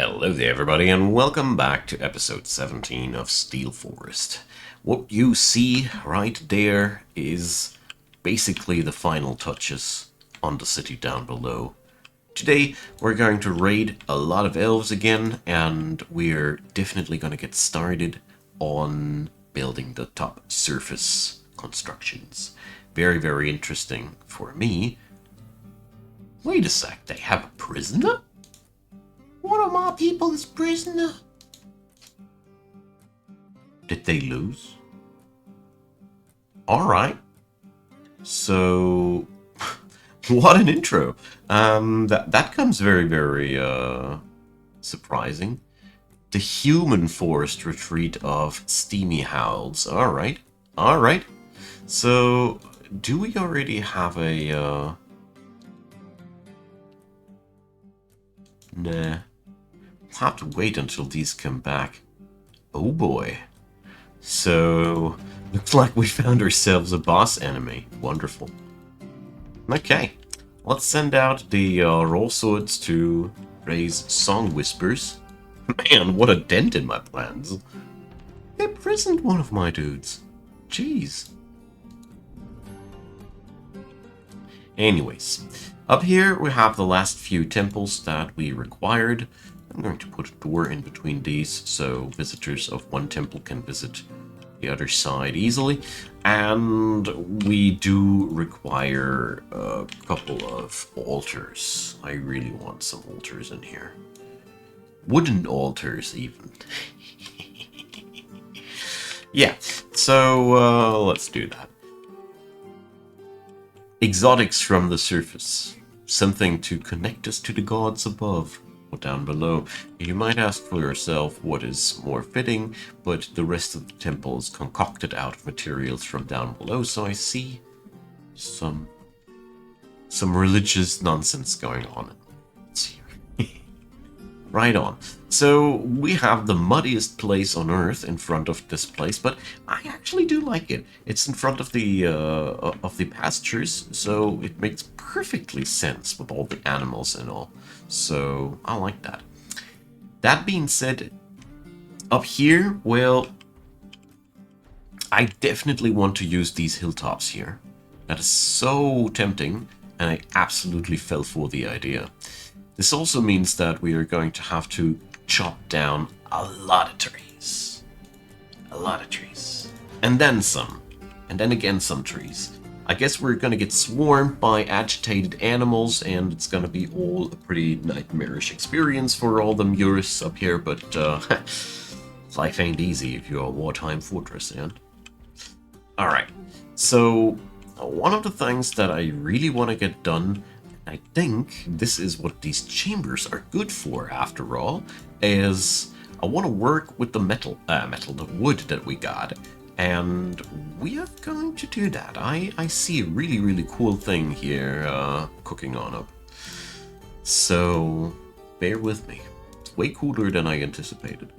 Hello there everybody and welcome back to episode 17 of Steel Forest. What you see right there is basically the final touches on the city down below. Today we're going to raid a lot of elves again, and we're definitely going to get started on building the top surface constructions. Very interesting for me. Wait a sec, they have a prisoner? One of my people is prisoner. Did they lose? Alright. So, what an intro. That comes very surprising. The human forest retreat of Steamy Howls. Alright. So, do we already have a, Nah. We'll have to wait until these come back. Oh boy. So, looks like we found ourselves a boss enemy. Wonderful. Okay, let's send out the roll swords to raise song whispers. Man, what a dent in my plans. They imprisoned one of my dudes. Jeez. Anyways, up here we have the last few temples that we required. I'm going to put a door in between these so visitors of one temple can visit the other side easily. And we do require a couple of altars. I really want some altars in here. Wooden altars, even. Yeah, so let's do that. Exotics from the surface. Something to connect us to the gods above or down below. You might ask for yourself what is more fitting, but the rest of the temple is concocted out of materials from down below, so I see some religious nonsense going on. Let's see. Right on. So we have the muddiest place on Earth in front of this place, but I actually do like it. It's in front of the pastures, so it makes perfectly sense with all the animals and all. So I like that. That being said, up here, well, I definitely want to use these hilltops here. That is so tempting, and I absolutely fell for the idea. This also means that we are going to have to chop down a lot of trees. A lot of trees. And then some. And then again some trees. I guess we're going to get swarmed by agitated animals, and it's going to be all a pretty nightmarish experience for all the Murists up here, but life ain't easy if you're a wartime fortress, and alright, so one of the things that I really want to get done, I think this is what these chambers are good for, after all, is I want to work with the the wood that we got, and we are going to do that. I see a really cool thing here cooking on up. So, bear with me. It's way cooler than I anticipated.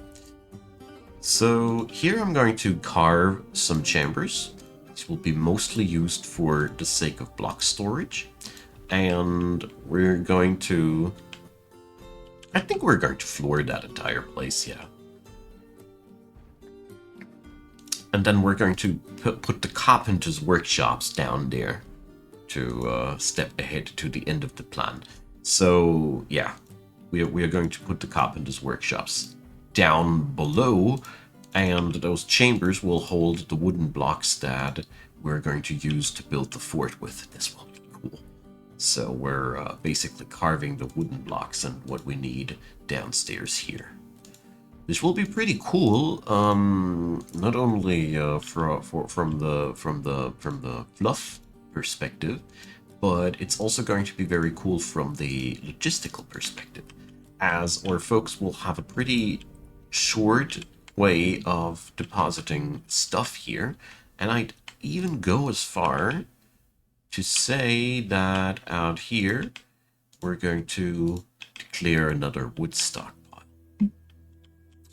So, here I'm going to carve some chambers. These will be mostly used for the sake of block storage. And we're going to... I think we're going to floor that entire place, yeah. And then we're going to put the carpenter's workshops down there to step ahead to the end of the plan. So, yeah, we are going to put the carpenter's workshops down below, and those chambers will hold the wooden blocks that we're going to use to build the fort with. This will be cool. So we're basically carving the wooden blocks and what we need downstairs here. This will be pretty cool, not only from the fluff perspective, but it's also going to be very cool from the logistical perspective, as our folks will have a pretty short way of depositing stuff here, and I'd even go as far to say that out here we're going to declare another wood stockpile.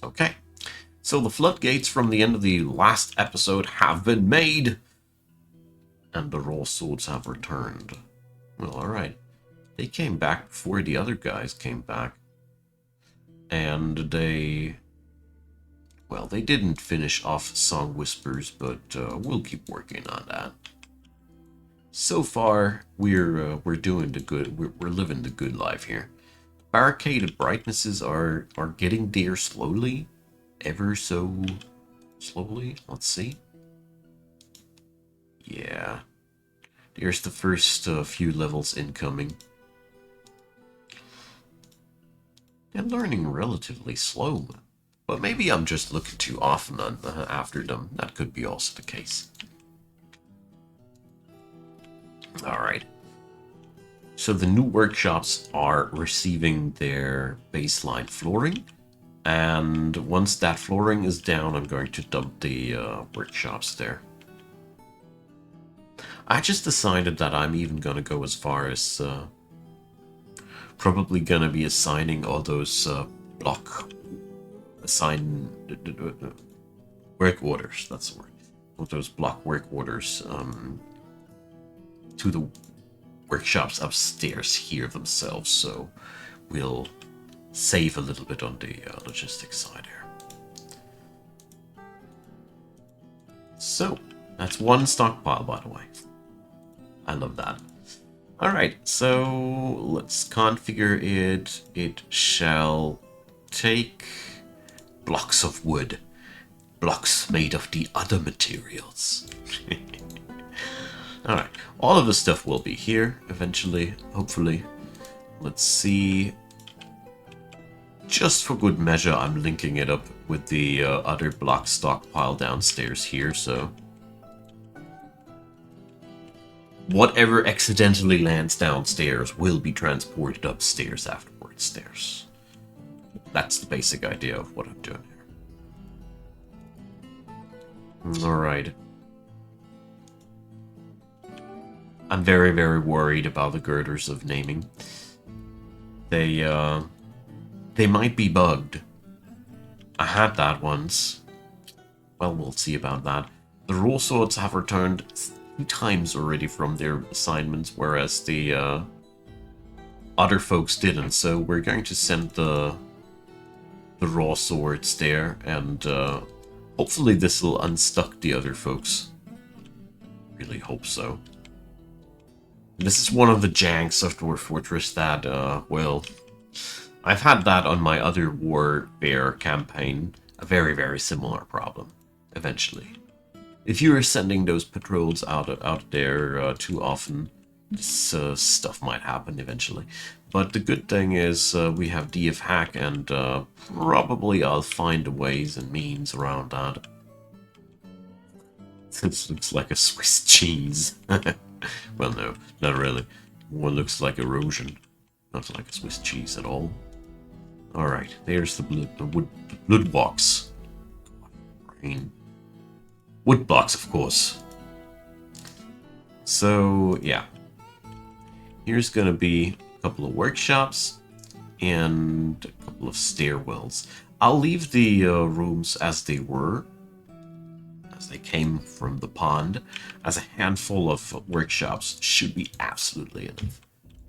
Okay, so the floodgates from the end of the last episode have been made, and the raw swords have returned. Well, alright. They came back before the other guys came back. And they didn't finish off Song Whispers, but we'll keep working on that. So far, we're doing the good. We're living the good life here. Barricaded brightnesses are getting there slowly, ever so slowly. Let's see. Yeah, there's the first few levels incoming. They're learning relatively slow, but maybe I'm just looking too often after them. That could be also the case. Alright. So the new workshops are receiving their baseline flooring. And once that flooring is down, I'm going to dump the workshops there. I just decided that I'm even going to go as far as probably going to be assigning all those work orders. That's the word. All those block work orders to the workshops upstairs here themselves. So we'll save a little bit on the logistics side here. So that's one stockpile, by the way. I love that. Alright, so let's configure it. It shall take blocks of wood. Blocks made of the other materials. Alright, all of the stuff will be here eventually, hopefully. Let's see. Just for good measure, I'm linking it up with the other block stockpile downstairs here, so whatever accidentally lands downstairs will be transported upstairs afterwards. That's the basic idea of what I'm doing here. Alright. I'm very, very worried about the girders of naming. They might be bugged. I had that once. Well, we'll see about that. The raw swords have returned 3 times already from their assignments, whereas the other folks didn't. So we're going to send the raw swords there, and hopefully this will unstuck the other folks. Really hope so. This is one of the janks of Dwarf Fortress that, well, I've had that on my other warfare campaign. A very, very similar problem, eventually. If you are sending those patrols out there too often, this stuff might happen eventually. But the good thing is we have DF Hack, and probably I'll find the ways and means around that. This looks like a Swiss cheese. Well, no, not really. More looks like erosion, not like a Swiss cheese at all. Alright, there's the blood box. Brain. Wood blocks, of course. So, yeah. Here's gonna be a couple of workshops and a couple of stairwells. I'll leave the rooms as they were, as they came from the pond, as a handful of workshops should be absolutely enough.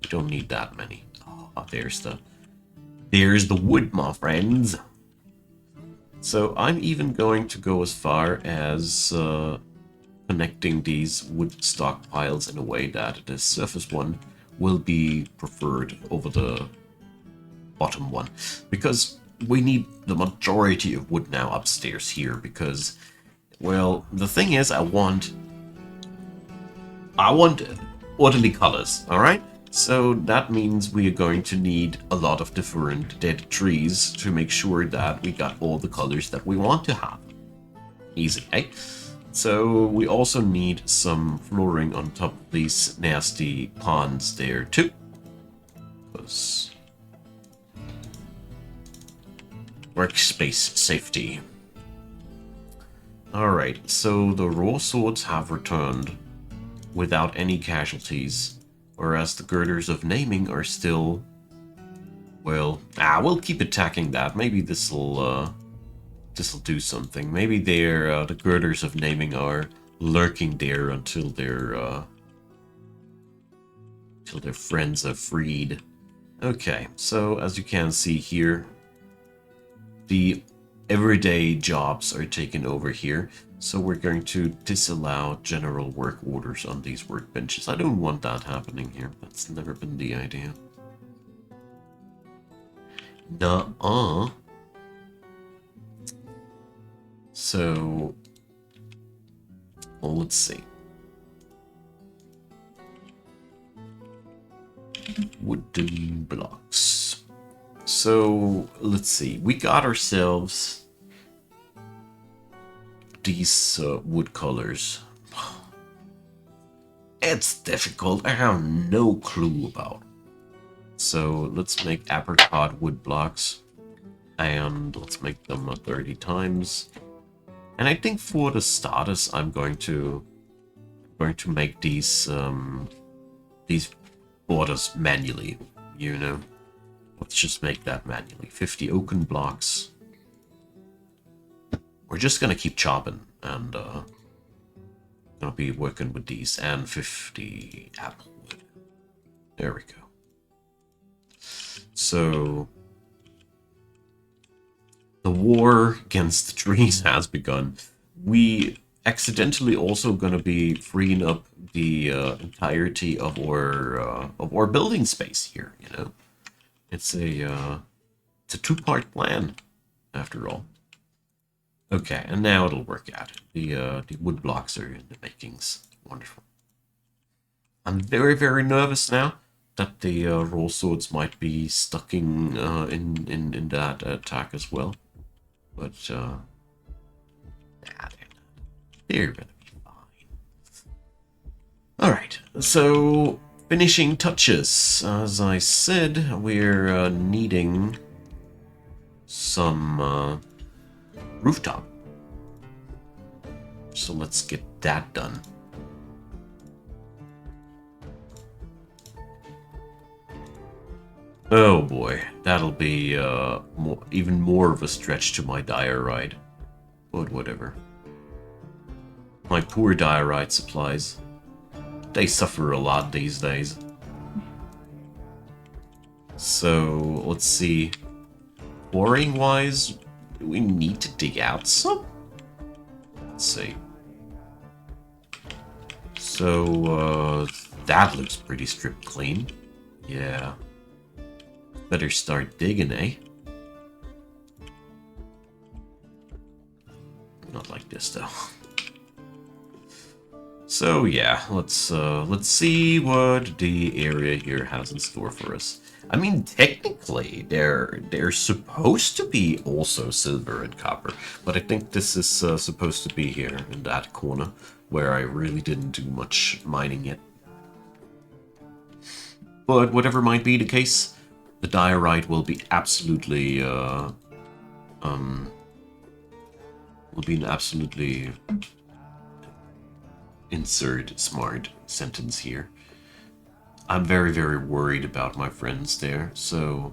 We don't need that many. Oh, there's the wood, my friends. So I'm even going to go as far as connecting these wood stockpiles in a way that the surface one will be preferred over the bottom one, because we need the majority of wood now upstairs here, because, well, the thing is, I want orderly colors, alright? So that means we are going to need a lot of different dead trees to make sure that we got all the colors that we want to have. Easy, eh? So we also need some flooring on top of these nasty ponds there too. Because workspace safety. Alright, so the raw swords have returned without any casualties, whereas the girders of naming are still, well, we'll keep attacking that. Maybe this'll do something. Maybe the girders of naming are lurking there until their friends are freed. Okay, so as you can see here, the everyday jobs are taken over here. So we're going to disallow general work orders on these workbenches. I don't want that happening here. That's never been the idea. Nuh-uh. So, well, let's see. Wooden blocks. So, let's see. We got ourselves these wood colors. It's difficult. I have no clue about. So, let's make apricot wood blocks. And let's make them 30 times. And I think for the status, I'm going to make these borders manually. You know, let's just make that manually. 50 oaken blocks. We're just gonna keep chopping and gonna be working with these, and 50 apple wood. There we go. So the war against the trees has begun. We accidentally also gonna be freeing up the entirety of our building space here. You know, it's a two-part plan after all. Okay, and now it'll work out. The wood blocks are in the makings. Wonderful. I'm very, very nervous now that the raw swords might be stuck in that attack as well. But they're gonna be fine. Alright, so finishing touches. As I said, we're needing some rooftop. So let's get that done. Oh boy, that'll be even more of a stretch to my diorite. But whatever. My poor diorite supplies. They suffer a lot these days. So, let's see. Boring wise, do we need to dig out some? Let's see. So, that looks pretty stripped clean. Yeah. Better start digging, eh? Not like this, though. So yeah, let's see what the area here has in store for us. I mean, technically, they're supposed to be also silver and copper, but I think this is supposed to be here in that corner where I really didn't do much mining yet. But whatever might be the case, the diorite will be absolutely will be an absolutely insert smart sentence here. I'm very, very worried about my friends there. So,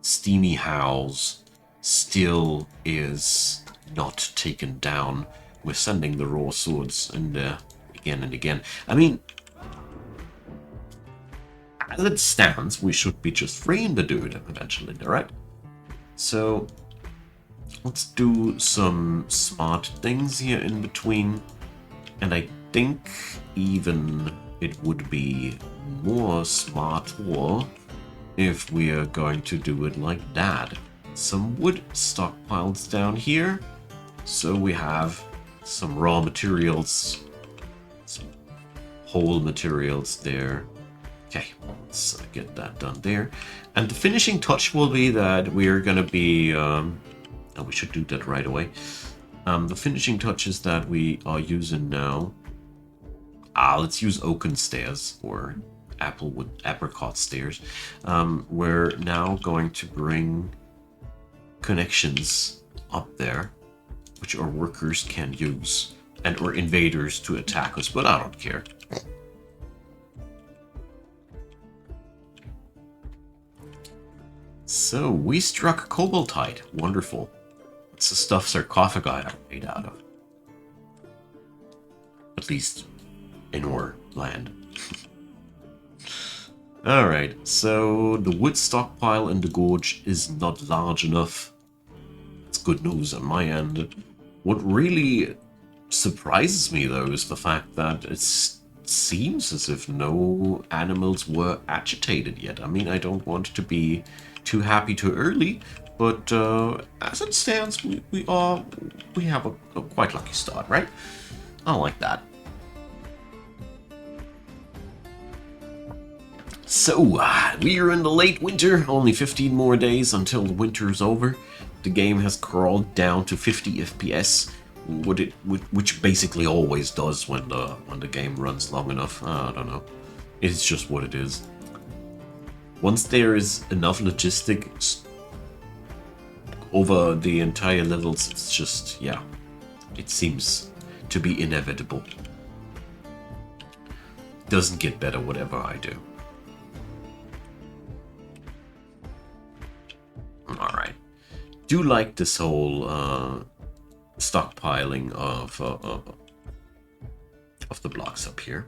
Steamy Howls still is not taken down. We're sending the raw swords in there again and again. I mean, as it stands, we should be just freeing the dude eventually, alright? So, let's do some smart things here in between. And I think even it would be more smarter if we are going to do it like that. Some wood stockpiles down here, so we have some raw materials, some whole materials there. Okay, let's get that done there. And the finishing touch will be that we're gonna be, and we should do that right away. The finishing touches that we are using now. Let's use oaken stairs or apricot stairs. We're now going to bring connections up there, which our workers can use, and or invaders to attack us, but I don't care. So we struck cobaltite. Wonderful. It's the stuff sarcophagi are made out of. At least in our land. Alright, so the wood stockpile in the gorge is not large enough good news on my end. What really surprises me, though, is the fact that it seems as if no animals were agitated yet. I mean, I don't want to be too happy too early, but as it stands, we have a quite lucky start, right? I like that. So, we are in the late winter, only 15 more days until the winter is over. The game has crawled down to 50 FPS, which basically always does when the game runs long enough. I don't know. It's just what it is. Once there is enough logistics over the entire levels, it's just, yeah, it seems to be inevitable. Doesn't get better whatever I do. Alright. Do like this whole stockpiling of the blocks up here.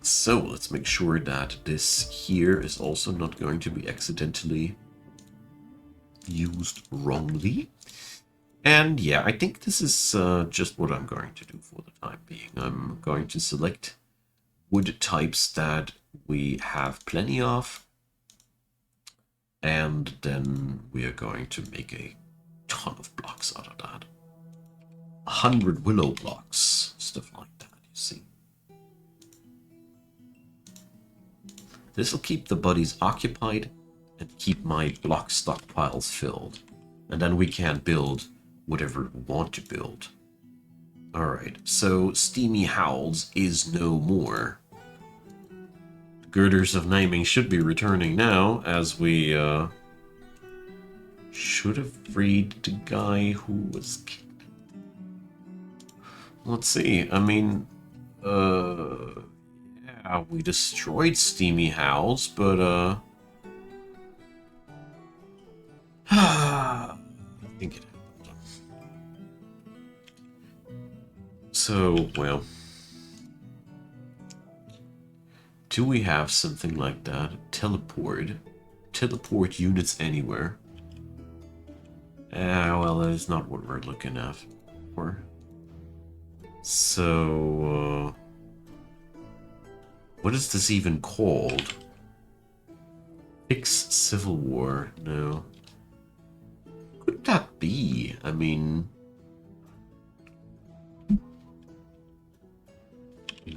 So let's make sure that this here is also not going to be accidentally used wrongly. And yeah, I think this is just what I'm going to do for the time being. I'm going to select wood types that we have plenty of. And then we are going to make a ton of blocks out of that. 100 willow blocks, stuff like that, you see. This will keep the buddies occupied and keep my block stockpiles filled. And then we can build whatever we want to build. Alright, so Steamy Howls is no more. Girders of Naming should be returning now, as we should have freed the guy who was killed. Let's see, I mean, yeah, we destroyed Steamy Howls, but I think it happened. So, well, do we have something like that? Teleport units anywhere. Well, that is not what we're looking at for. So, what is this even called? Fix Civil War? No. What could that be? I mean,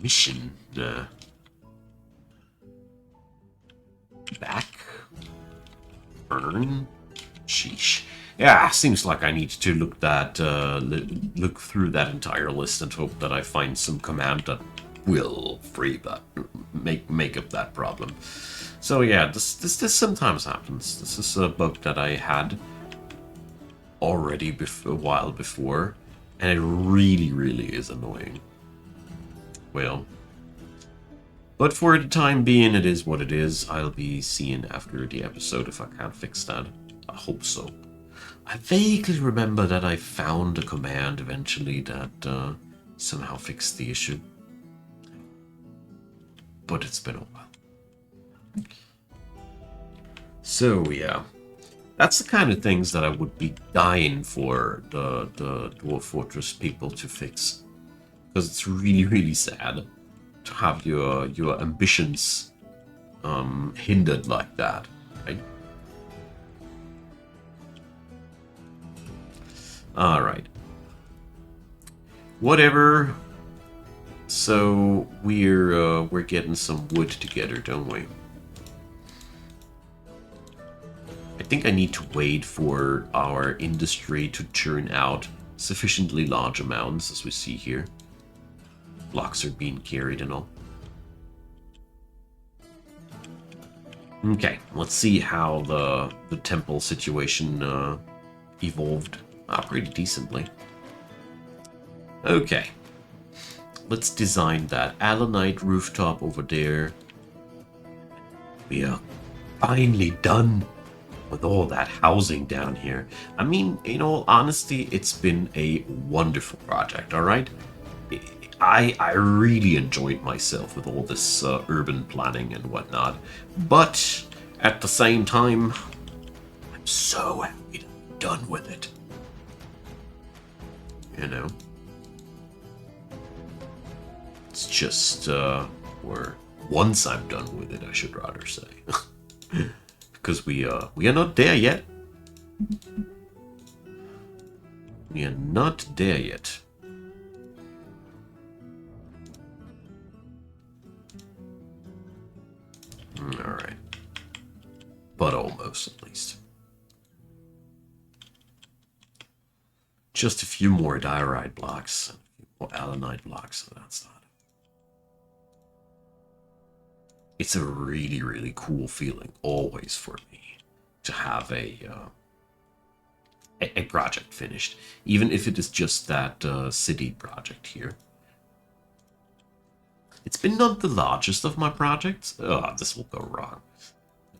mission. Back? Burn? Sheesh. Yeah, seems like I need to look through that entire list and hope that I find some command that will free that, make up that problem. So yeah, this sometimes happens. This is a bug that I had already a while before, and it really is annoying. Well, but for the time being, it is what it is. I'll be seeing after the episode if I can't fix that. I hope so. I vaguely remember that I found a command eventually that somehow fixed the issue. But it's been a while. So yeah, that's the kind of things that I would be dying for the Dwarf Fortress people to fix. Because it's really sad to have your ambitions hindered like that, right? Alright. Whatever. So we're getting some wood together, don't we? I think I need to wait for our industry to churn out sufficiently large amounts, as we see here. Blocks are being carried and all. Okay, let's see how the temple situation evolved. Pretty decently. Okay. Let's design that Allanite rooftop over there. We are finally done with all that housing down here. I mean, in all honesty, it's been a wonderful project, alright? I really enjoyed myself with all this urban planning and whatnot. But at the same time, I'm so happy to be done with it. You know? It's just, or once I'm done with it, I should rather say. Because we are not there yet. We are not there yet. Alright. But almost, at least. Just a few more diorite blocks, and a few more allanite blocks, so that's that. It's a really, really cool feeling, always for me, to have a project finished, even if it is just that city project here. It's been not the largest of my projects. Oh, this will go wrong.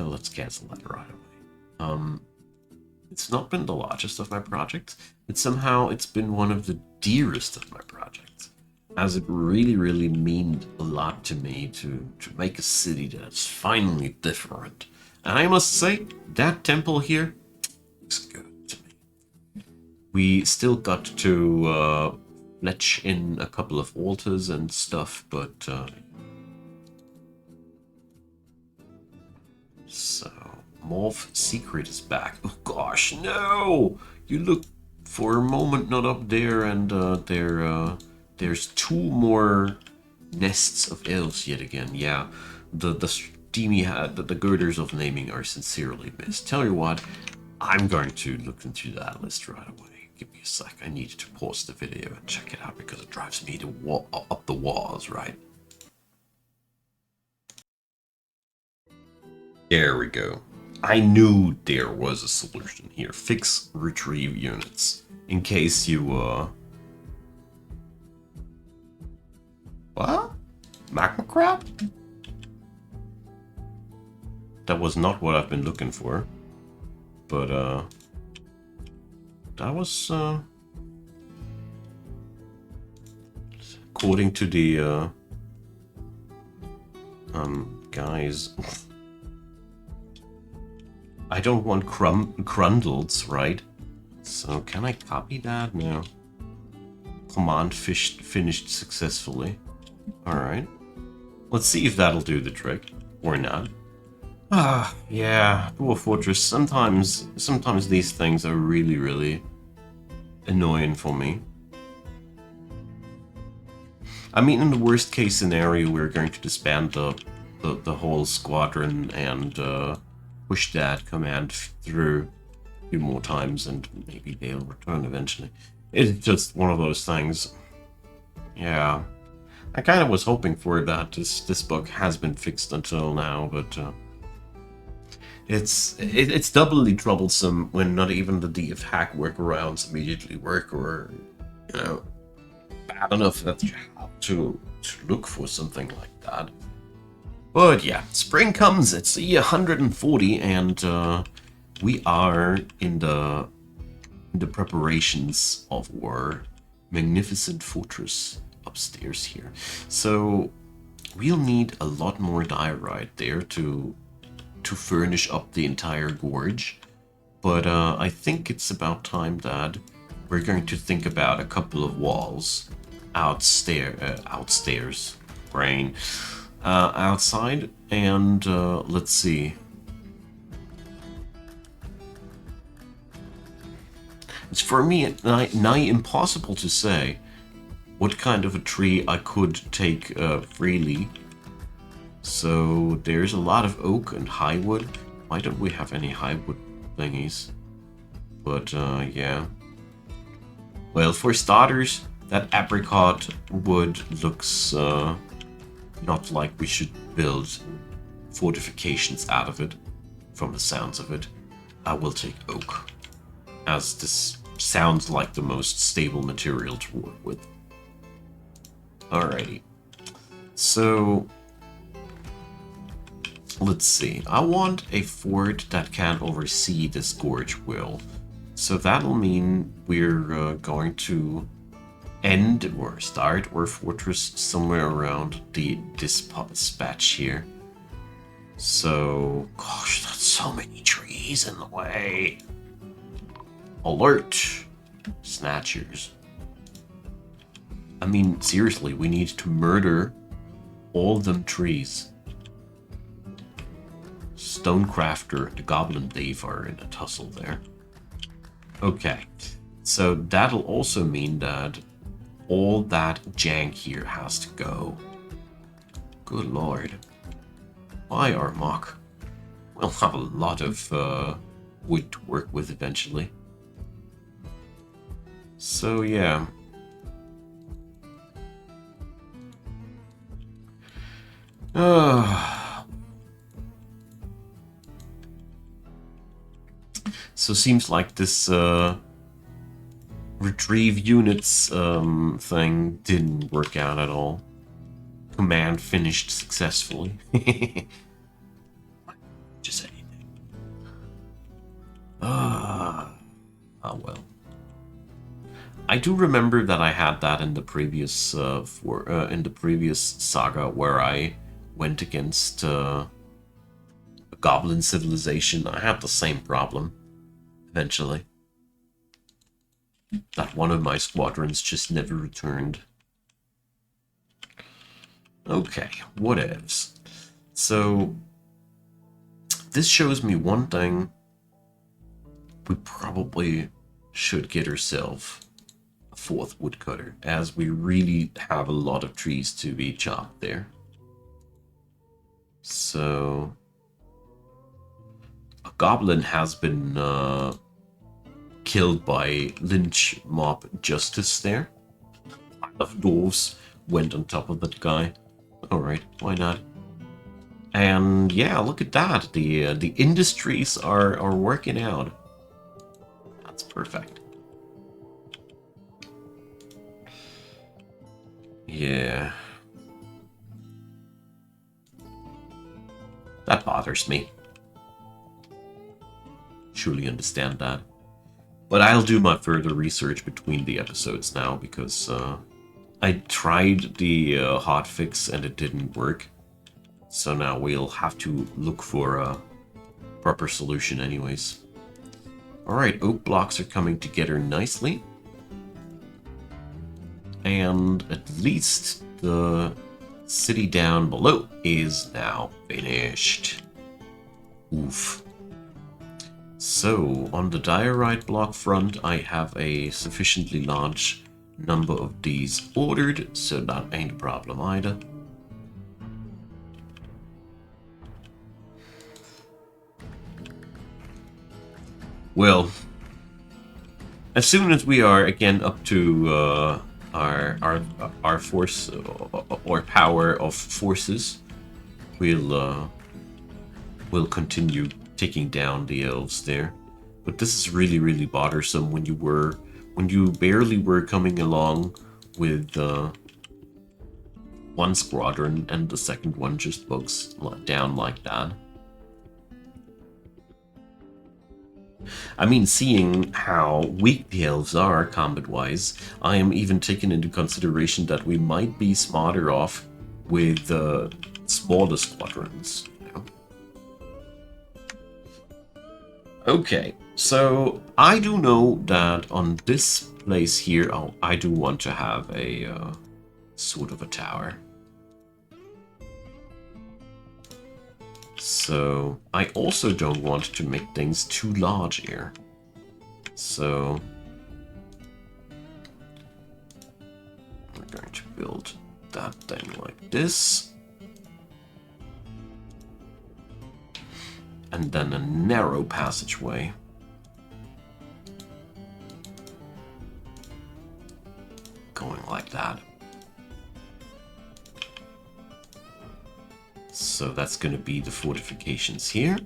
Let's cancel that right away. It's not been the largest of my projects, but somehow it's been one of the dearest of my projects, as it really, really meant a lot to me to make a city that's finally different. And I must say, that temple here looks good to me. We still got to fletch in a couple of altars and stuff, but so Morph Secret is back. Oh gosh, no! You look for a moment not up there, and there's 2 more nests of elves yet again. Yeah, the steamy the girders of naming are sincerely missed. Tell you what, I'm going to look into that list right away. Give me a sec. I need to pause the video and check it out because it drives me up the walls, right? There we go. I knew there was a solution here. Fix retrieve units. In case you, What? Magma crab? That was not what I've been looking for. But, that was, according to the, guys... I don't want crundles, right? So can I copy that? No. Command finished successfully. Alright. Let's see if that'll do the trick. Or not. Ah, yeah. Dwarf Fortress. Sometimes these things are really, really annoying for me. I mean, in the worst case scenario, we're going to disband the whole squadron and, push that command through a few more times, and maybe they'll return eventually. It's just one of those things. Yeah. I kind of was hoping for that. This bug has been fixed until now, but it's doubly troublesome when not even the DF hack workarounds immediately work, or, you know, bad enough that you have to look for something like that. But yeah, spring comes, it's the year 140, and we are in the preparations of our magnificent fortress upstairs here. So we'll need a lot more diorite there to furnish up the entire gorge. But I think it's about time that we're going to think about a couple of walls outstairs, brain. Outside, and let's see. It's for me nigh impossible to say what kind of a tree I could take freely. So there's a lot of oak and highwood. Why don't we have any highwood thingies? But yeah. Well, for starters, that apricot wood looks not like we should build fortifications out of it, from the sounds of it. I will take oak, as this sounds like the most stable material to work with. Alrighty. So, let's see. I want a fort that can oversee this gorge well. So that'll mean we're going to end or start our fortress somewhere around this patch here. So, gosh, that's so many trees in the way. Alert! Snatchers. I mean, seriously, we need to murder all them trees. Stonecrafter, the Goblin Thief are in a tussle there. Okay, so that'll also mean that all that jank here has to go. Good lord. Why, Armok? We'll have a lot of wood to work with eventually. So yeah. So seems like this retrieve units thing didn't work out at all. Command finished successfully. Just anything. Oh well. I do remember that I had that in the previous in the previous saga where I went against a goblin civilization. I had the same problem eventually. That one of my squadrons just never returned. Okay, whatevs. So this shows me one thing. We probably should get ourselves a 4th woodcutter, as we really have a lot of trees to be chopped there. So a goblin has been killed by lynch mob justice there. A lot of dwarves went on top of that guy. Alright, why not? And yeah, look at that. The industries are working out. That's perfect. Yeah. That bothers me. Surely understand that. But I'll do my further research between the episodes now, because I tried the hotfix and it didn't work. So now we'll have to look for a proper solution anyways. Alright, oak blocks are coming together nicely. And at least the city down below is now finished. Oof. So, on the diorite block front, I have a sufficiently large number of these ordered, so that ain't a problem either. Well, as soon as we are again up to our force or power of forces, we'll continue taking down the elves there. But this is really bothersome when you barely were coming along with one squadron and the second one just bugs down like that. I mean, seeing how weak the elves are combat-wise, I am even taking into consideration that we might be smarter off with smaller squadrons. You know? Okay, so I do know that on this place here, I do want to have a sort of a tower. So I also don't want to make things too large here. So we're going to build that thing like this. And then a narrow passageway. Going like that. So that's going to be the fortifications here.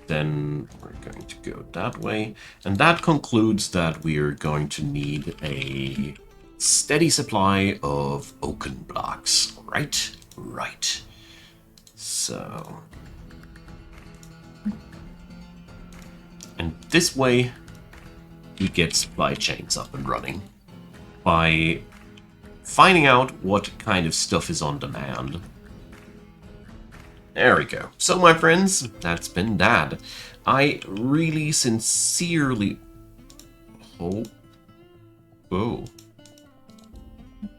Then we're going to go that way. And that concludes that we are going to need a steady supply of oaken blocks. Right? Right. So... and this way, we get supply chains up and running by finding out what kind of stuff is on demand. There we go. So, my friends, that's been that. I really sincerely hope... Oh.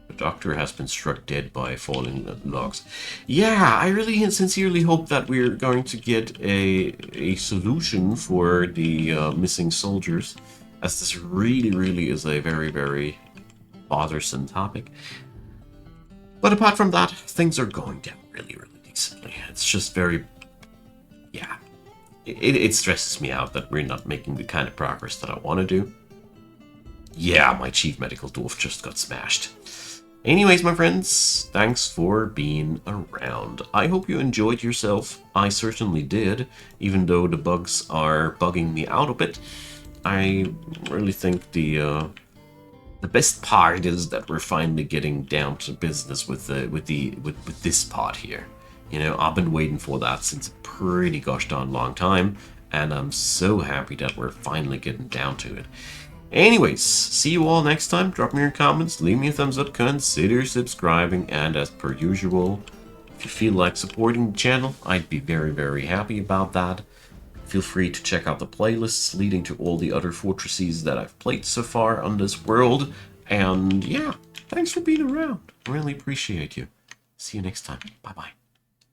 The doctor has been struck dead by falling logs. Yeah, I really sincerely hope that we're going to get a solution for the missing soldiers, as this really is a very bothersome topic. But apart from that, things are going down really decently. It's just very... yeah. It stresses me out that we're not making the kind of progress that I want to do. Yeah, my chief medical dwarf just got smashed. Anyways, my friends, thanks for being around. I hope you enjoyed yourself. I certainly did, even though the bugs are bugging me out a bit. I really think the best part is that we're finally getting down to business with this part here. You know, I've been waiting for that since a pretty gosh darn long time, and I'm so happy that we're finally getting down to it. Anyways, see you all next time. Drop me your comments, leave me a thumbs up, consider subscribing, and as per usual, if you feel like supporting the channel, I'd be very happy about that. Feel free to check out the playlists leading to all the other fortresses that I've played so far on this world. And yeah, thanks for being around. Really appreciate you. See you next time. Bye-bye.